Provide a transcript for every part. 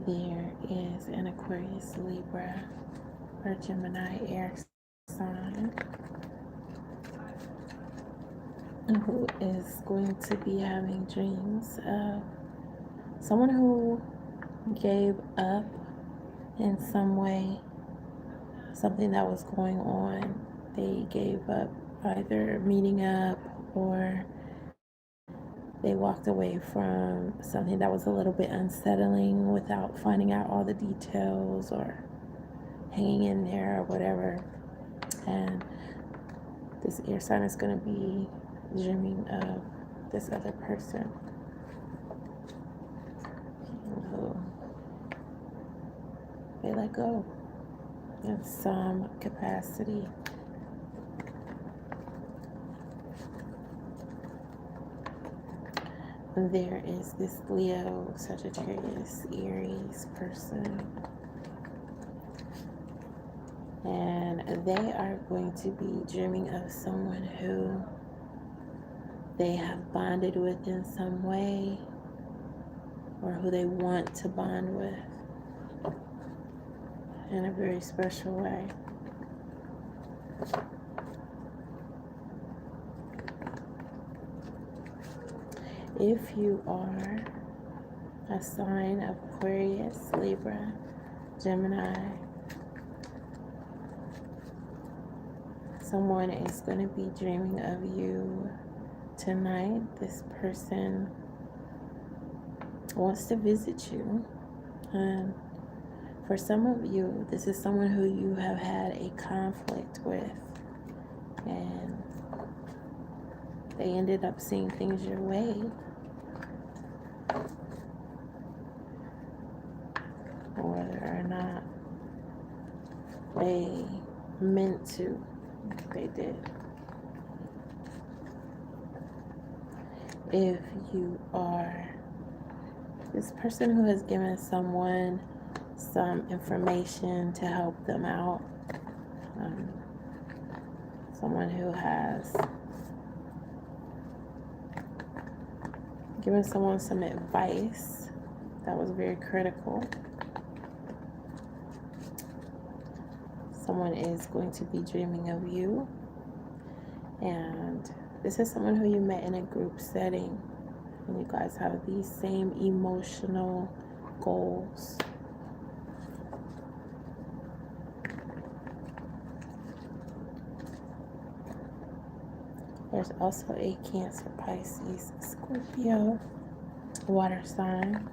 There is an Aquarius, Libra, or Gemini air sign who is going to be having dreams of someone who gave up in some way, something that was going on. They gave up either meeting up or they walked away from something that was a little bit unsettling without finding out all the details or hanging in there or whatever. And this air sign is going to be dreaming of this other person who they let go in some capacity. There is this Leo, Sagittarius, Aries person, and they are going to be dreaming of someone who they have bonded with in some way, or who they want to bond with in a very special way. If you are a sign of Aquarius, Libra, Gemini, someone is going to be dreaming of you tonight. This person wants to visit you. And for some of you, this is someone who you have had a conflict with, and they ended up seeing things your way. Whether or not they meant to, they did. If you are this person who has given someone some information to help them out, someone who has given someone some advice that was very critical, someone is going to be dreaming of you. And this is someone who you met in a group setting, and you guys have these same emotional goals. There's also a Cancer, Pisces, Scorpio, water sign.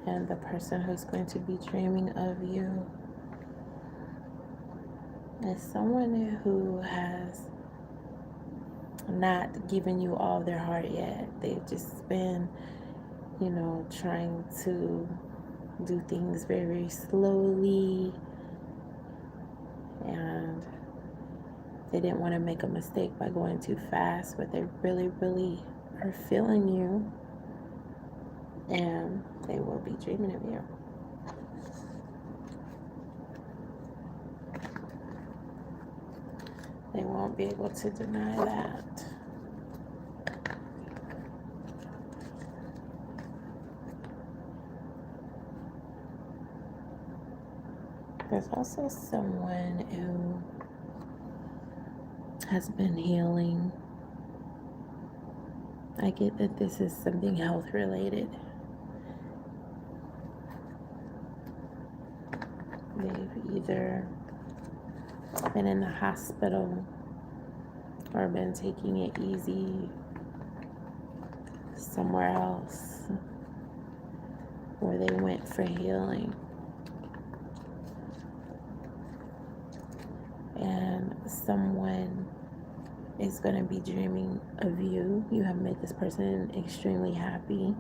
And the person who's going to be dreaming of you is someone who has not given you all their heart yet. They've just been, trying to do things very, very slowly. And they didn't want to make a mistake by going too fast, but they really, really are feeling you. And they will be dreaming of you. They won't be able to deny that. There's also someone who has been healing. I get that this is something health related. They've either been in the hospital or been taking it easy somewhere else where they went for healing. And someone is going to be dreaming of you. You have made this person extremely happy.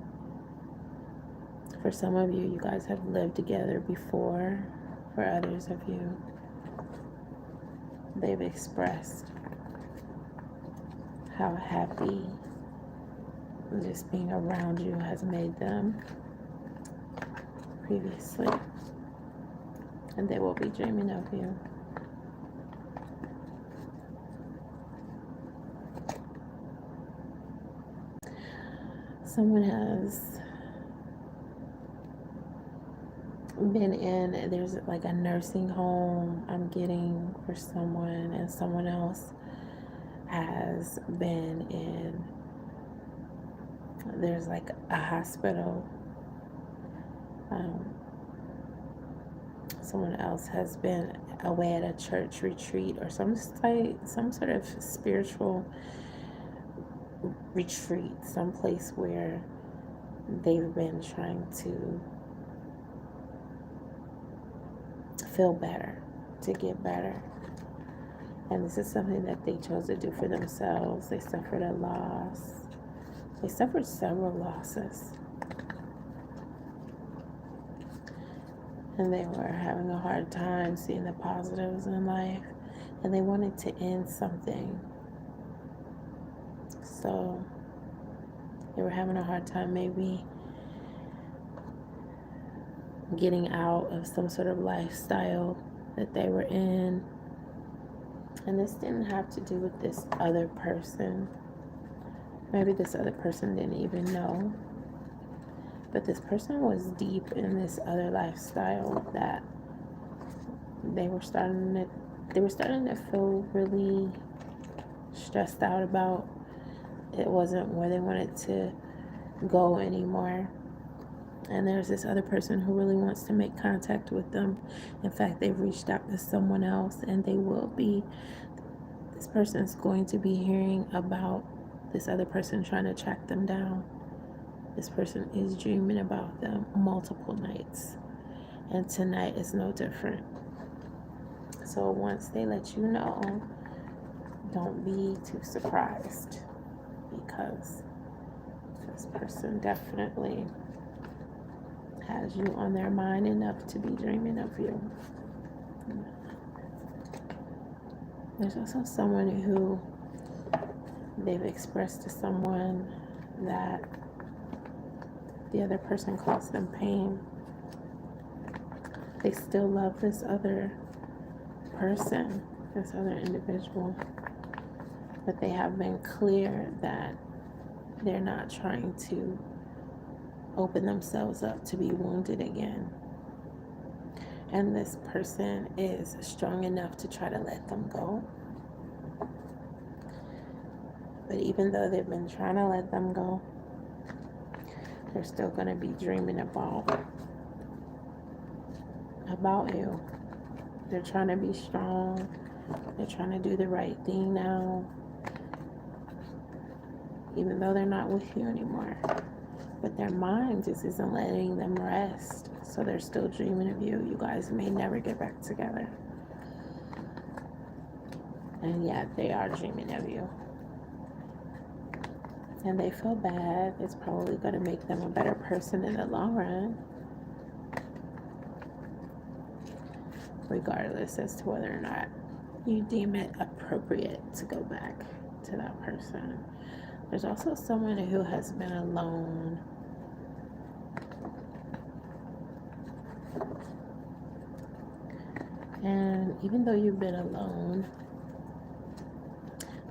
For some of you, you guys have lived together before. For others of you, they've expressed how happy just being around you has made them previously. And they will be dreaming of you. Someone has been in, there's like a nursing home I'm getting for someone, and someone else has been in, there's like a hospital. Um, Someone else has been away at a church retreat or some sort of spiritual retreat, some place where they've been trying to feel better, to get better. And this is something that they chose to do for themselves. They suffered a loss. They suffered several losses. And they were having a hard time seeing the positives in life. And they wanted to end something. So they were having a hard time maybe getting out of some sort of lifestyle that they were in. And this didn't have to do with this other person. Maybe this other person didn't even know. But this person was deep in this other lifestyle that they were starting to feel really stressed out about. It wasn't where they wanted to go anymore. And there's this other person who really wants to make contact with them. In fact, they've reached out to someone else, and they will be. This person's going to be hearing about this other person trying to track them down. This person is dreaming about them multiple nights. And tonight is no different. So once they let you know, don't be too surprised, because this person definitely has you on their mind enough to be dreaming of you. There's also someone who they've expressed to someone that the other person caused them pain. They still love this other person, this other individual, but they have been clear that they're not trying to open themselves up to be wounded again. And this person is strong enough to try to let them go. But even though they've been trying to let them go, they're still going to be dreaming about you. They're trying to be strong. They're trying to do the right thing now, even though they're not with you anymore. But their mind just isn't letting them rest. So they're still dreaming of you. You guys may never get back together. And yet they are dreaming of you. And they feel bad. It's probably going to make them a better person in the long run, regardless as to whether or not you deem it appropriate to go back to that person. There's also someone who has been alone. And even though you've been alone,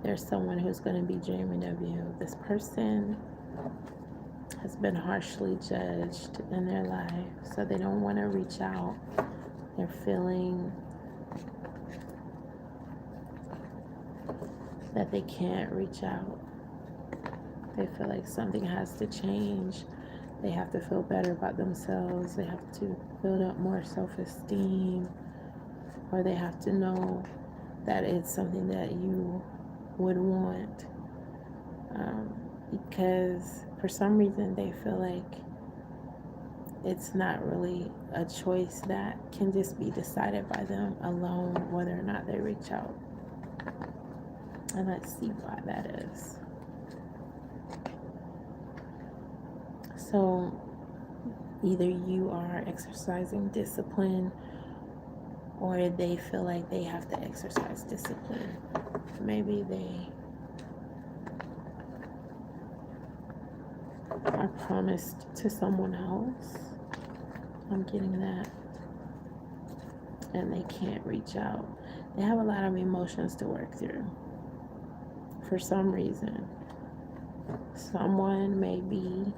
there's someone who's going to be dreaming of you. This person has been harshly judged in their life, so they don't want to reach out. They're feeling that they can't reach out. They feel like something has to change. They have to feel better about themselves. They have to build up more self-esteem, or they have to know that it's something that you would want, because for some reason they feel like it's not really a choice that can just be decided by them alone, whether or not they reach out. And let's see why that is. So either you are exercising discipline, or they feel like they have to exercise discipline. Maybe they are promised to someone else. I'm getting that. And they can't reach out. They have a lot of emotions to work through. For some reason. Someone may be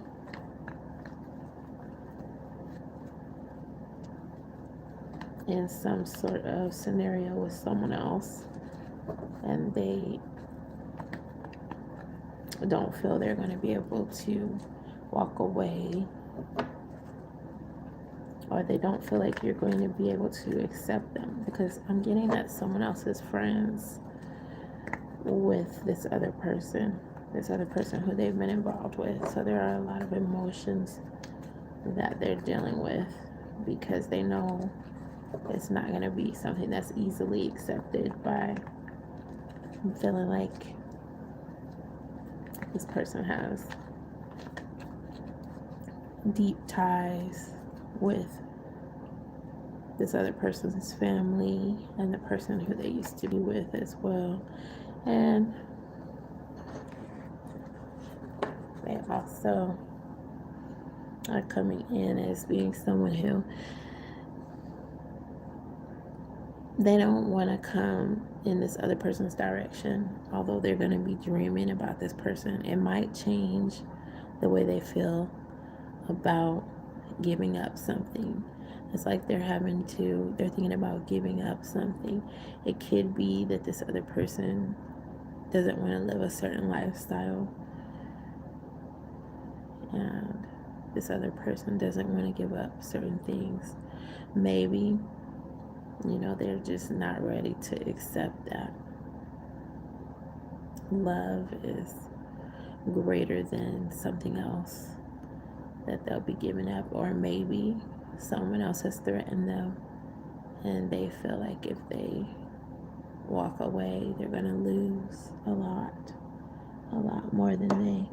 in some sort of scenario with someone else, and they don't feel they're going to be able to walk away, or they don't feel like you're going to be able to accept them, because I'm getting that someone else is friends with this other person who they've been involved with. So there are a lot of emotions that they're dealing with, because they know it's not going to be something that's easily accepted by feeling like this person has deep ties with this other person's family and the person who they used to be with as well. And they also are coming in as being someone who they don't want to come in this other person's direction, although they're going to be dreaming about this person. It might change the way they feel about giving up something. It's like they're thinking about giving up something. It could be that this other person doesn't want to live a certain lifestyle, and this other person doesn't want to give up certain things. Maybe, they're just not ready to accept that love is greater than something else that they'll be giving up. Or maybe someone else has threatened them, and they feel like if they walk away, they're going to lose a lot more than they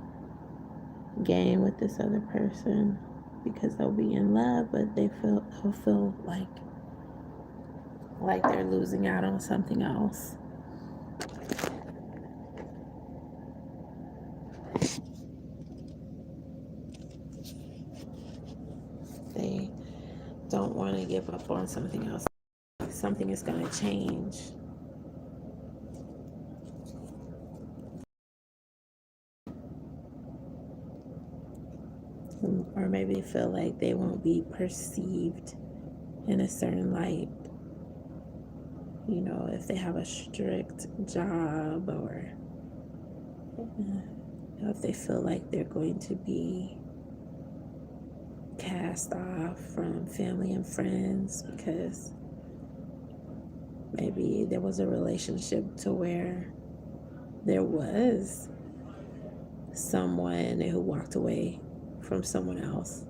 gain with this other person, because they'll be in love, but they'll feel like they're losing out on something else. They don't want to give up on something else. Something is going to change. Or maybe they feel like they won't be perceived in a certain light. If they have a strict job, or if they feel like they're going to be cast off from family and friends, because maybe there was a relationship to where there was someone who walked away from someone else,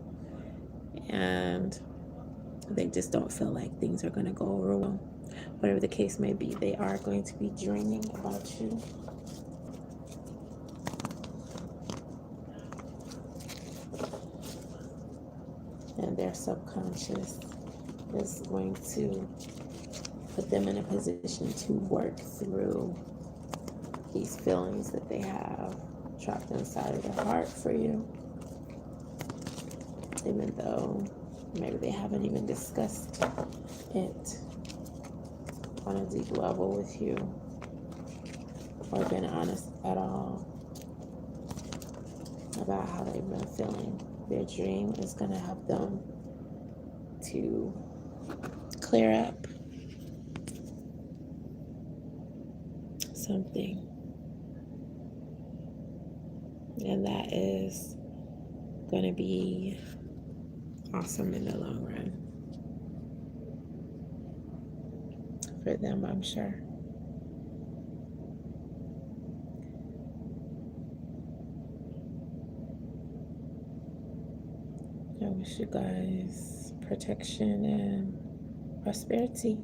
and they just don't feel like things are going to go over well. Whatever the case may be, they are going to be dreaming about you. And their subconscious is going to put them in a position to work through these feelings that they have trapped inside of their heart for you, even though maybe they haven't even discussed it on a deep level with you, or been honest at all about how they've been feeling. Their dream is going to help them to clear up something, and that is going to be awesome in the long run for them, I'm sure. I wish you guys protection and prosperity.